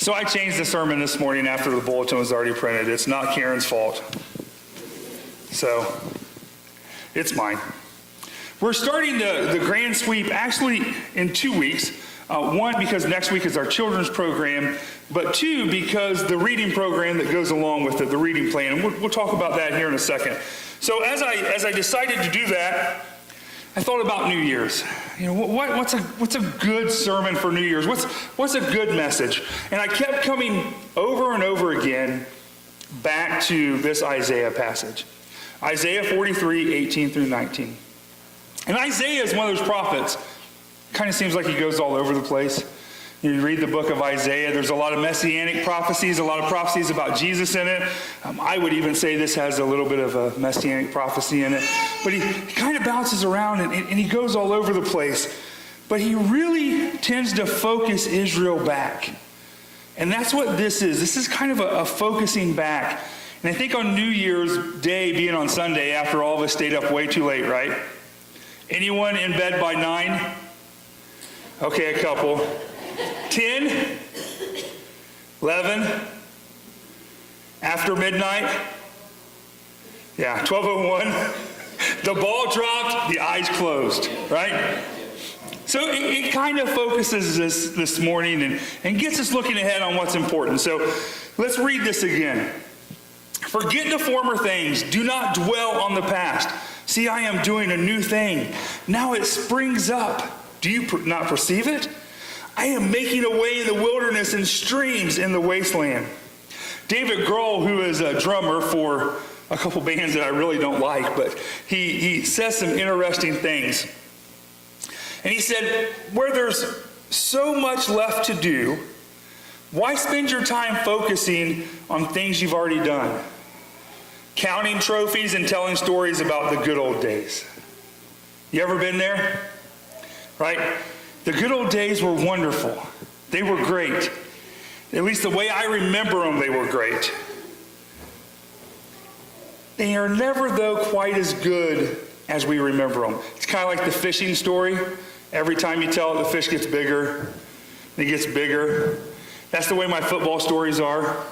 So I changed the sermon this morning after the bulletin was already printed. It's not Karen's fault. So it's mine. We're starting the grand sweep actually in 2 weeks. One, because next week is our children's program, but two, because the reading program that goes along with it, the reading plan. And we'll talk about that here in a second. So as I decided to do that, I thought about New Year's. You know, what's a good sermon for New Year's? What's a good message? And I kept coming over and over again back to this Isaiah passage. Isaiah 43, 18 through 19. And Isaiah is one of those prophets. Kind of seems like he goes all over the place. You read the book of Isaiah, there's a lot of messianic prophecies, a lot of prophecies about Jesus in it. I would even say this has a little bit of a messianic prophecy in it. But he kind of bounces around and he goes all over the place. But he really tends to focus Israel back. And that's what this is. This is kind of a focusing back. And I think on New Year's Day, being on Sunday, after all of us stayed up way too late, right? Anyone in bed by 9? Okay, a couple. 10? 11? After midnight? Yeah, 12:01. The ball dropped, the eyes closed, right? So it kind of focuses this morning and gets us looking ahead on what's important. So let's read this again. Forget the former things. Do not dwell on the past. See, I am doing a new thing. Now it springs up. Do you not perceive it? I am making a way in the wilderness and streams in the wasteland. David Grohl, who is a drummer for a couple bands that I really don't like, but he says some interesting things. And he said, where there's so much left to do, why spend your time focusing on things you've already done? Counting trophies and telling stories about the good old days. You ever been there? Right? The good old days were wonderful. They were great. At least the way I remember them, they were great. They are never, though, quite as good as we remember them. It's kind of like the fishing story. Every time you tell it, the fish gets bigger. It gets bigger. That's the way my football stories are.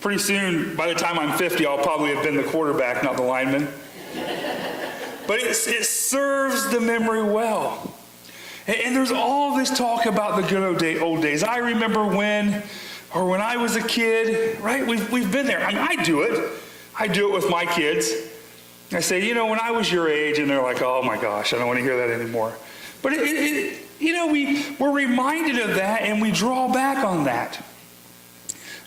Pretty soon, by the time I'm 50, I'll probably have been the quarterback, not the lineman. But it serves the memory well. And there's all this talk about the good old days. I remember when I was a kid, right? We've been there. I mean, I do it. I do it with my kids. I say, when I was your age, and they're like, oh my gosh, I don't want to hear that anymore. But we're reminded of that, and we draw back on that.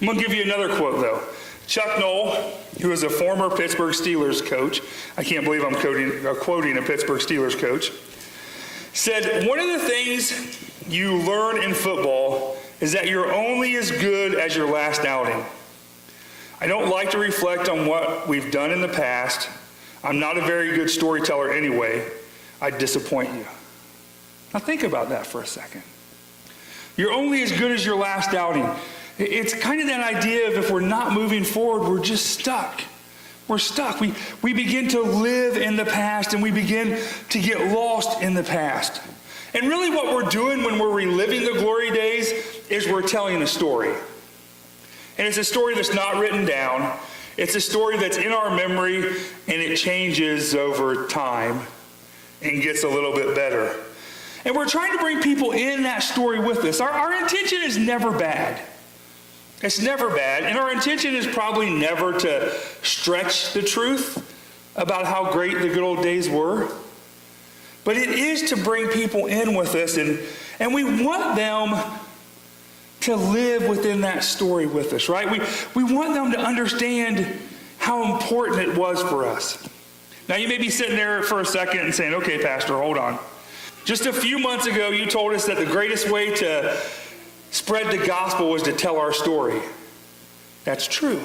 I'm going to give you another quote, though. Chuck Noll, who is a former Pittsburgh Steelers coach, I can't believe I'm quoting a Pittsburgh Steelers coach, said, one of the things you learn in football is that you're only as good as your last outing. I don't like to reflect on what we've done in the past. I'm not a very good storyteller anyway. I'd disappoint you. Now think about that for a second. You're only as good as your last outing. It's kind of that idea of if we're not moving forward, we're just stuck. We're stuck. We begin to live in the past, and we begin to get lost in the past. And really what we're doing when we're reliving the glory days is we're telling a story. And it's a story that's not written down. It's a story that's in our memory, and it changes over time and gets a little bit better. And we're trying to bring people in that story with us. Our intention is never bad. It's never bad, and our intention is probably never to stretch the truth about how great the good old days were. But it is to bring people in with us, and we want them to live within that story with us, right? We want them to understand how important it was for us. Now, you may be sitting there for a second and saying, okay, Pastor, hold on. Just a few months ago, you told us that the greatest way to spread the gospel was to tell our story. That's true.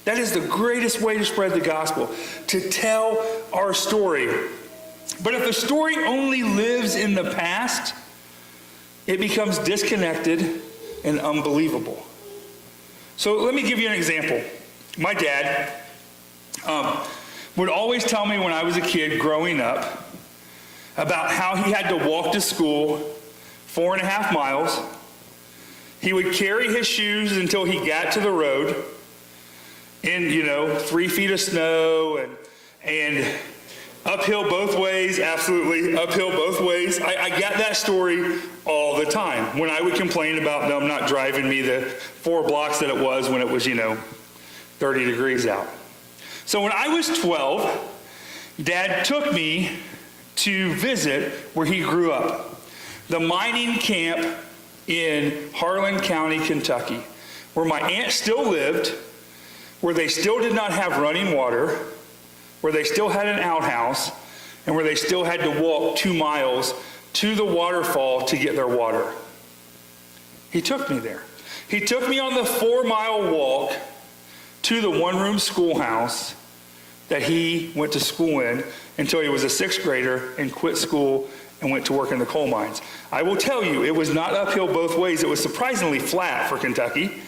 That is the greatest way to spread the gospel, to tell our story. But if the story only lives in the past, it becomes disconnected and unbelievable. So let me give you an example. My dad would always tell me when I was a kid growing up about how he had to walk to school 4.5 miles. He would carry his shoes until he got to the road in, 3 feet of snow and uphill both ways, absolutely, uphill both ways. I got that story all the time when I would complain about them not driving me the 4 blocks that it was when it was, 30 degrees out. So when I was 12, Dad took me to visit where he grew up, the mining camp in Harlan County, Kentucky, where my aunt still lived, where they still did not have running water, where they still had an outhouse, and where they still had to walk 2 miles to the waterfall to get their water. He took me there. He took me on the 4-mile walk to the one-room schoolhouse that he went to school in until he was a 6th grader and quit school and went to work in the coal mines. I will tell you, it was not uphill both ways. It was surprisingly flat for Kentucky.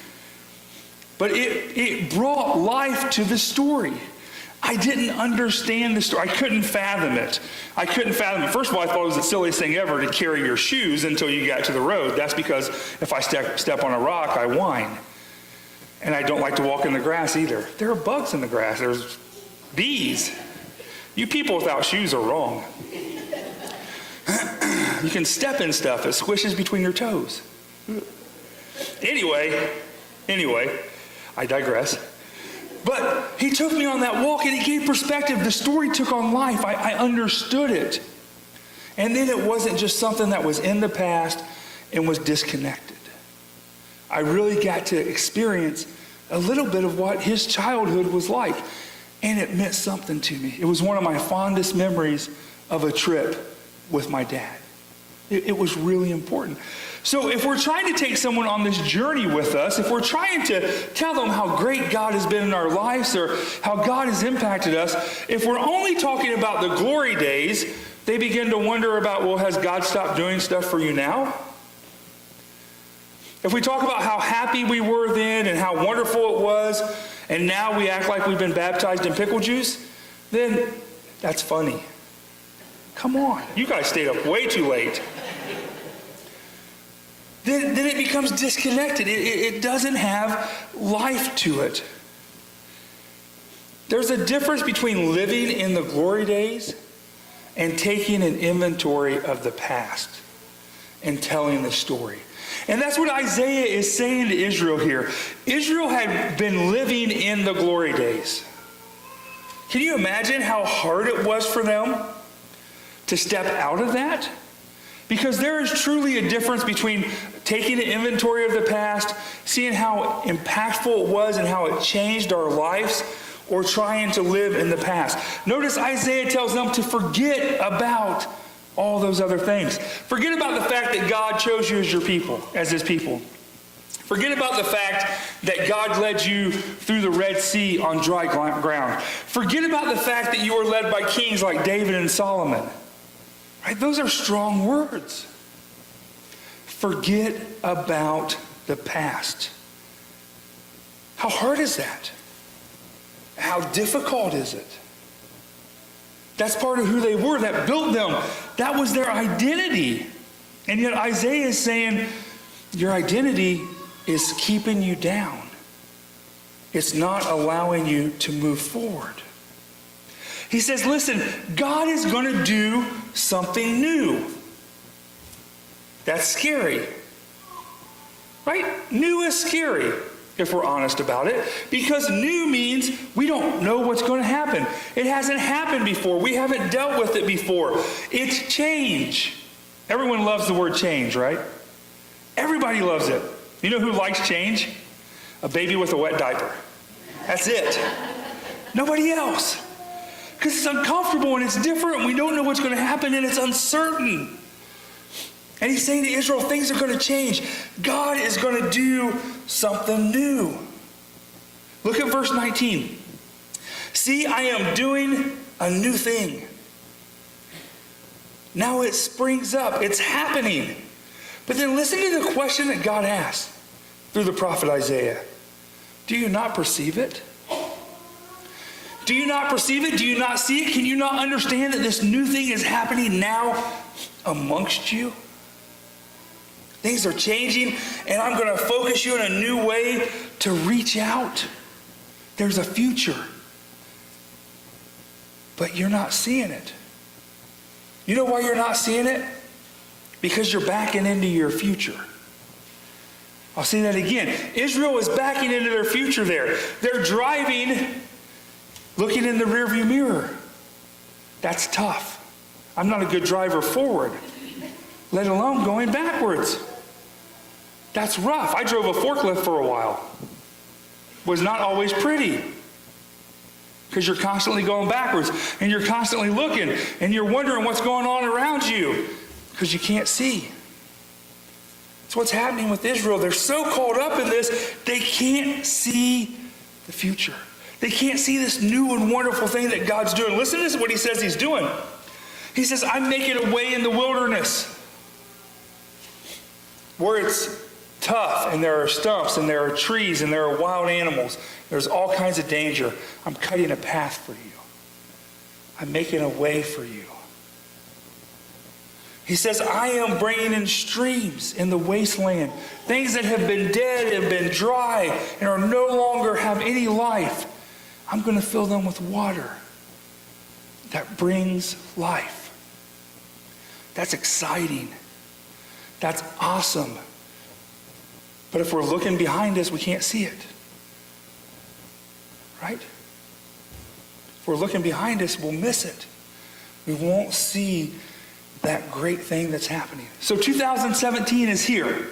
But it brought life to the story. I didn't understand the story. I couldn't fathom it. First of all, I thought it was the silliest thing ever to carry your shoes until you got to the road. That's because if I step on a rock, I whine. And I don't like to walk in the grass either. There are bugs in the grass. There's bees. You people without shoes are wrong. You can step in stuff. It squishes between your toes. Anyway, I digress. But he took me on that walk and he gave perspective. The story took on life. I understood it. And then it wasn't just something that was in the past and was disconnected. I really got to experience a little bit of what his childhood was like. And it meant something to me. It was one of my fondest memories of a trip with my dad. It was really important. So if we're trying to take someone on this journey with us, if we're trying to tell them how great God has been in our lives or how God has impacted us, if we're only talking about the glory days, they begin to wonder about, well, has God stopped doing stuff for you now? If we talk about how happy we were then and how wonderful it was, and now we act like we've been baptized in pickle juice, then that's funny. Come on, you guys stayed up way too late. Then it becomes disconnected. It doesn't have life to it. There's a difference between living in the glory days and taking an inventory of the past and telling the story. And that's what Isaiah is saying to Israel here. Israel had been living in the glory days. Can you imagine how hard it was for them to step out of that? Because there is truly a difference between taking an inventory of the past, seeing how impactful it was and how it changed our lives, or trying to live in the past. Notice Isaiah tells them to forget about all those other things. Forget about the fact that God chose you as your people, as his people. Forget about the fact that God led you through the Red Sea on dry ground. Forget about the fact that you were led by kings like David and Solomon. Right? Those are strong words. Forget about the past. How hard is that? How difficult is it? That's part of who they were, that built them. That was their identity. And yet Isaiah is saying, your identity is keeping you down. It's not allowing you to move forward. He says, listen, God is going to do something new. That's scary. Right? New is scary, if we're honest about it, because new means we don't know what's going to happen. It hasn't happened before. We haven't dealt with it before. It's change. Everyone loves the word change, right? Everybody loves it. You know who likes change? A baby with a wet diaper. That's it. Nobody else. Because it's uncomfortable and it's different and we don't know what's going to happen and it's uncertain. And he's saying to Israel, things are going to change. God is going to do something new. Look at verse 19. See, I am doing a new thing. Now it springs up. It's happening. But then listen to the question that God asked through the prophet Isaiah. Do you not perceive it? Do you not perceive it? Do you not see it? Can you not understand that this new thing is happening now amongst you? Things are changing, and I'm going to focus you in a new way to reach out. There's a future. But you're not seeing it. You know why you're not seeing it? Because you're backing into your future. I'll say that again. Israel is backing into their future there. They're driving, looking in the rearview mirror. That's tough. I'm not a good driver forward, let alone going backwards. That's rough. I drove a forklift for a while. Was not always pretty. Because you're constantly going backwards, and you're constantly looking, and you're wondering what's going on around you, because you can't see. That's what's happening with Israel. They're so caught up in this, they can't see the future. They can't see this new and wonderful thing that God's doing. Listen to this, what he says he's doing. He says, I'm making a way in the wilderness where it's tough, and there are stumps, and there are trees, and there are wild animals. There's all kinds of danger. I'm cutting a path for you. I'm making a way for you. He says, I am bringing in streams in the wasteland. Things that have been dead, have been dry, and are no longer have any life. I'm going to fill them with water that brings life. That's exciting. That's awesome. But if we're looking behind us, we can't see it. Right? If we're looking behind us, we'll miss it. We won't see that great thing that's happening. So 2017 is here.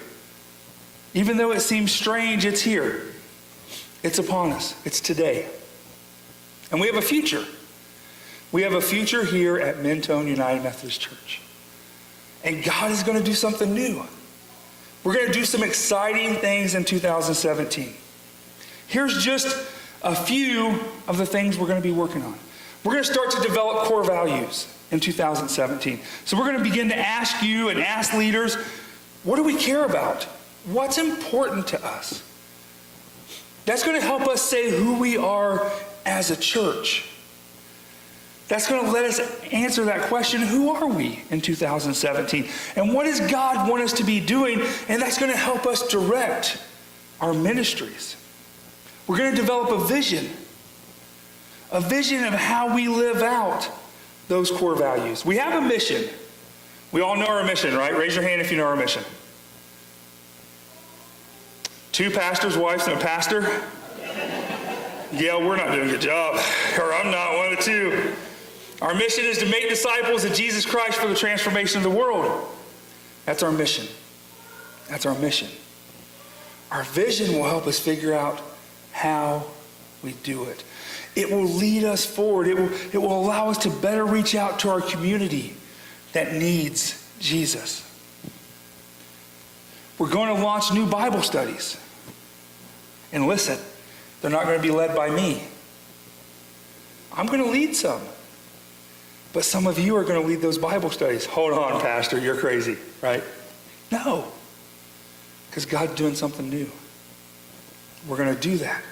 Even though it seems strange, it's here. It's upon us. It's today. And we have a future. We have a future here at Mentone United Methodist Church. And God is going to do something new. We're going to do some exciting things in 2017. Here's just a few of the things we're going to be working on. We're going to start to develop core values in 2017. So we're going to begin to ask you and ask leaders, what do we care about? What's important to us? That's going to help us say who we are as a church. That's going to let us answer that question, who are we in 2017? And what does God want us to be doing? And that's going to help us direct our ministries. We're going to develop a vision of how we live out those core values. We have a mission. We all know our mission, right? Raise your hand if you know our mission. 2 pastors' wives and a pastor? Yeah, we're not doing a good job. Or I'm not one of the 2. Our mission is to make disciples of Jesus Christ for the transformation of the world. That's our mission. That's our mission. Our vision will help us figure out how we do it. It will lead us forward. It will allow us to better reach out to our community that needs Jesus. We're going to launch new Bible studies. And listen, they're not going to be led by me. I'm going to lead some. But some of you are going to lead those Bible studies. Hold on, Pastor, you're crazy, right? No. Because God's doing something new. We're going to do that.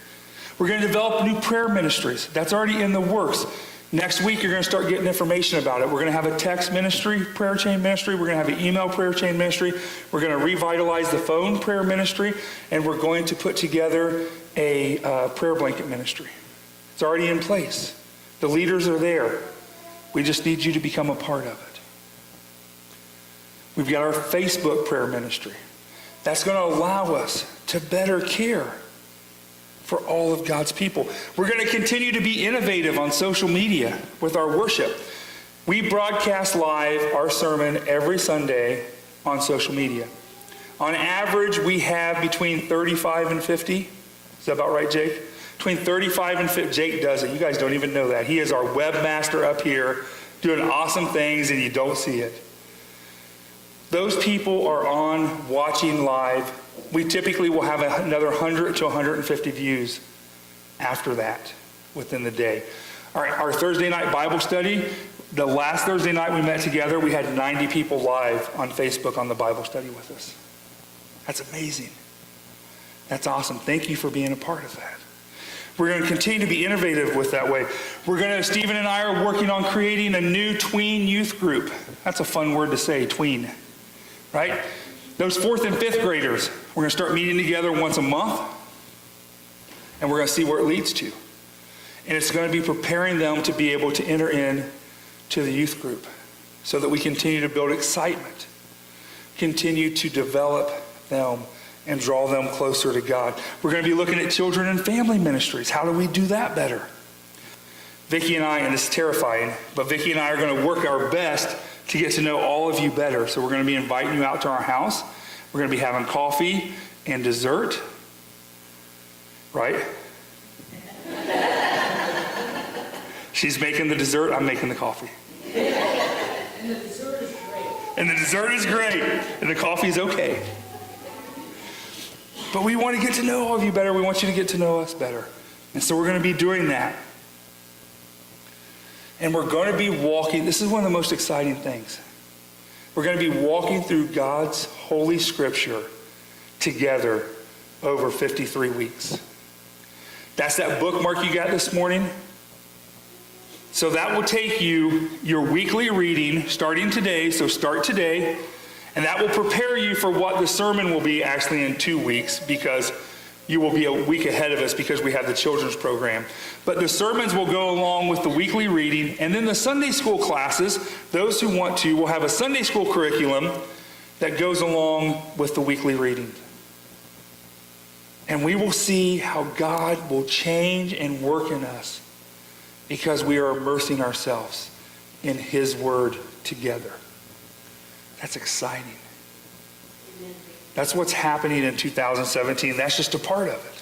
We're going to develop new prayer ministries. That's already in the works. Next week, you're going to start getting information about it. We're going to have a text ministry, prayer chain ministry. We're going to have an email prayer chain ministry. We're going to revitalize the phone prayer ministry. And we're going to put together a prayer blanket ministry. It's already in place. The leaders are there. We just need you to become a part of it. We've got our Facebook prayer ministry. That's going to allow us to better care for all of God's people. We're going to continue to be innovative on social media with our worship. We broadcast live our sermon every Sunday on social media. On average, we have between 35 and 50. Is that about right, Jake? Between 35 and 50. Jake does it. You guys don't even know that. He is our webmaster up here doing awesome things, and you don't see it. Those people are on watching live. We typically will have another 100 to 150 views after that within the day. All right, our Thursday night Bible study, the last Thursday night we met together, we had 90 people live on Facebook on the Bible study with us. That's amazing. That's awesome. Thank you for being a part of that. We're going to continue to be innovative with that way. Stephen and I are working on creating a new tween youth group. That's a fun word to say, tween, right? Those 4th and 5th graders, we're going to start meeting together once a month, and we're going to see where it leads to. And it's going to be preparing them to be able to enter in to the youth group so that we continue to build excitement, continue to develop them and draw them closer to God. We're going to be looking at children and family ministries. How do we do that better? Vicki and I, and this is terrifying, but Vicki and I are going to work our best to get to know all of you better. So we're going to be inviting you out to our house. We're going to be having coffee and dessert, right? She's making the dessert, I'm making the coffee. And the dessert is great. And the dessert is great, and the coffee is okay. But we want to get to know all of you better. We want you to get to know us better. And so we're going to be doing that. And we're going to be walking, this is one of the most exciting things. We're going to be walking through God's holy scripture together over 53 weeks. That's that bookmark you got this morning. So that will take you your weekly reading starting today, so start today, and that will prepare you for what the sermon will be actually in 2 weeks, because you will be a week ahead of us because we have the children's program. But the sermons will go along with the weekly reading, and then the Sunday school classes, those who want to, will have a Sunday school curriculum that goes along with the weekly reading. And we will see how God will change and work in us because we are immersing ourselves in His Word together. That's exciting. That's what's happening in 2017. That's just a part of it.